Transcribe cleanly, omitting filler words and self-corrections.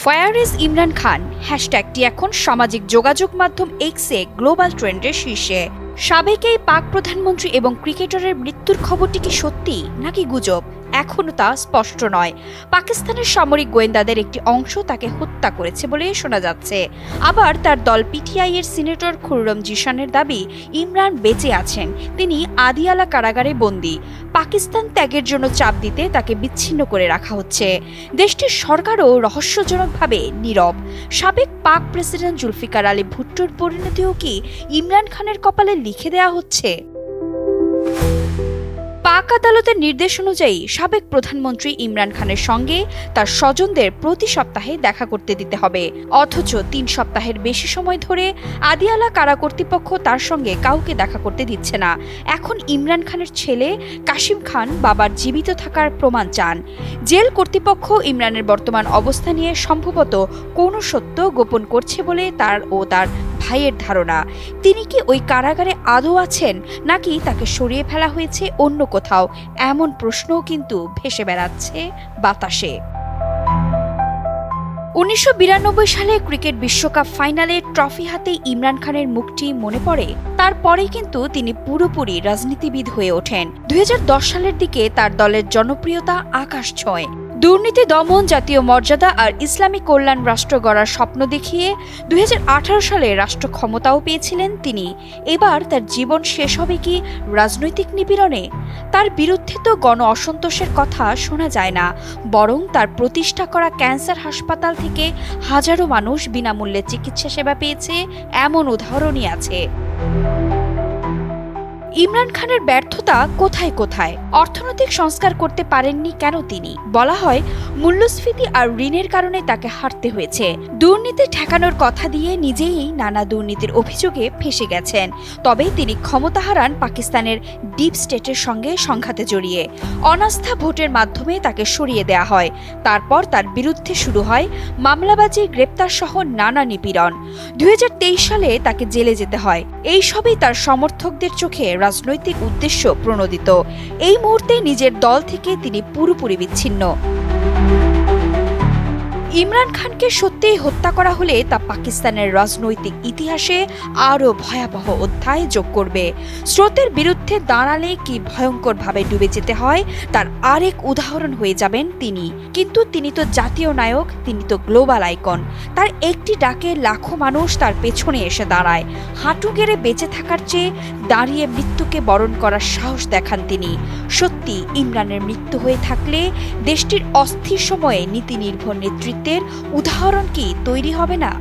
Fire is Imran Khan হ্যাশট্যাগটি এখন সামাজিক যোগাযোগ মাধ্যম এক্সে গ্লোবাল ট্রেন্ডের শীর্ষে। সাবেক এই পাক প্রধানমন্ত্রী এবং ক্রিকেটারের মৃত্যুর খবরটি কি সত্যি নাকি গুজব এখনও তা স্পষ্ট নয়। পাকিস্তানের সামরিক গোয়েন্দাদের একটি অংশ তাকে হত্যা করেছে বলে শোনা যাচ্ছে। আবার তার দল পিটিআই এর সিনেটর খুররম জিশানের দাবি ইমরান বেঁচে আছেন, তিনি আদিয়ালা কারাগারে বন্দী। পাকিস্তান ত্যাগের জন্য চাপ দিতে তাকে বিচ্ছিন্ন করে রাখা হচ্ছে। দেশটির সরকারও রহস্যজনকভাবে নীরব। সাবেক পাক প্রেসিডেন্ট জুলফিকার আলী ভুট্টোর পরিণতিও কি ইমরান খানের কপালে লিখে দেয়া হচ্ছে? পাক আদালতের নির্দেশ অনুযায়ী সাবেক প্রধানমন্ত্রী ইমরান খানের সঙ্গে তার স্বজনদের প্রতি সপ্তাহে দেখা করতে দিতে হবে, অথচ ৩ সপ্তাহের বেশি সময় ধরে আদিয়ালা কারা কর্তৃপক্ষ তার সঙ্গে কাউকে দেখা করতে দিচ্ছে না। এখন ইমরান খানের ছেলে কাশিম খান বাবার জীবিত থাকার প্রমাণ চান। জেল কর্তৃপক্ষ ইমরানের বর্তমান অবস্থা নিয়ে সম্ভবত কোনো সত্য গোপন করছে বলে তার ও তার ভাইয়ের ধারণা। তিনি কি ওই কারাগারে আদৌ আছেন নাকি তাকে সরিয়ে ফেলা হয়েছে অন্য কোথাও, এমন প্রশ্নও কিন্তু ভেসে বেড়াচ্ছে বাতাসে। ১৯৯২ সালে ক্রিকেট বিশ্বকাপ ফাইনালে ট্রফি হাতে ইমরান খানের মুখটি মনে পড়ে। তারপরেই কিন্তু তিনি পুরোপুরি রাজনীতিবিদ হয়ে ওঠেন। ২০১০ সালের দিকে তার দলের জনপ্রিয়তা আকাশ ছোঁয়। দুর্নীতি দমন, জাতীয় মর্যাদা আর ইসলামী কল্যাণ রাষ্ট্র গড়ার স্বপ্ন দেখিয়ে ২০১৮ সালে রাষ্ট্র ক্ষমতাও পেয়েছিলেন তিনি। এবার তার জীবন শেষ হবে কি রাজনৈতিক নিপীড়নে? তার বিরুদ্ধে তো গণ অসন্তোষের কথা শোনা যায় না, বরং তার প্রতিষ্ঠা করা ক্যান্সার হাসপাতাল থেকে হাজারো মানুষ বিনামূল্যে চিকিৎসা সেবা পেয়েছে, এমন উদাহরণই আছে। ইমরান খানের ব্যর্থতা কোথায় কোথায়? অর্থনৈতিক সংস্কার করতে পারেননি কেন তিনি? বলা হয় মূল্যস্ফীতি আর ঋণের কারণে তাকে হারতে হয়েছে। দুর্নীতি ঠেকানোর কথা দিয়ে নিজেই নানা দুর্নীতির অভিযোগে ফেঁসে গেছেন। তবে তিনি ক্ষমতা হারান পাকিস্তানের ডিপ স্টেটের সঙ্গে সংঘাতে জড়িয়ে। অনাস্থা ভোটের মাধ্যমে তাকে সরিয়ে দেয়া হয়। তারপর তার বিরুদ্ধে শুরু হয় মামলাবাজি, গ্রেপ্তার সহ নানা নিপীড়ন। ২০২৩ সালে তাকে জেলে যেতে হয়। এই সবই তার সমর্থকদের চোখে রাজনৈতিক উদ্দেশ্য প্রণোদিত। এই মুহূর্তে নিজের দল থেকে তিনি পুরোপুরি বিচ্ছিন্ন। ইমরান খানকে সত্যিই হত্যা করা হলে তা পাকিস্তানের রাজনৈতিক ইতিহাসে আরও ভয়াবহ অধ্যায় যোগ করবে। স্রোতের বিরুদ্ধে দাঁড়ালে কি ভয়ঙ্করভাবে ডুবে যেতে হয় তার আরেক উদাহরণ হয়ে যাবেন তিনি। কিন্তু তিনি তো জাতীয় নায়ক, তিনি তো গ্লোবাল আইকন। তার একটি ডাকে লাখো মানুষ তার পেছনে এসে দাঁড়ায়। হাঁটু গেড়ে বেঁচে থাকার চেয়ে দাঁড়িয়ে মৃত্যুকে বরণ করার সাহস দেখান তিনি। সত্যি ইমরানের মৃত্যু হয়ে থাকলে দেশটির অস্থির সময়ে নীতি নির্ভর নেতৃত্বের উদাহরণ কি তৈরি হবে না?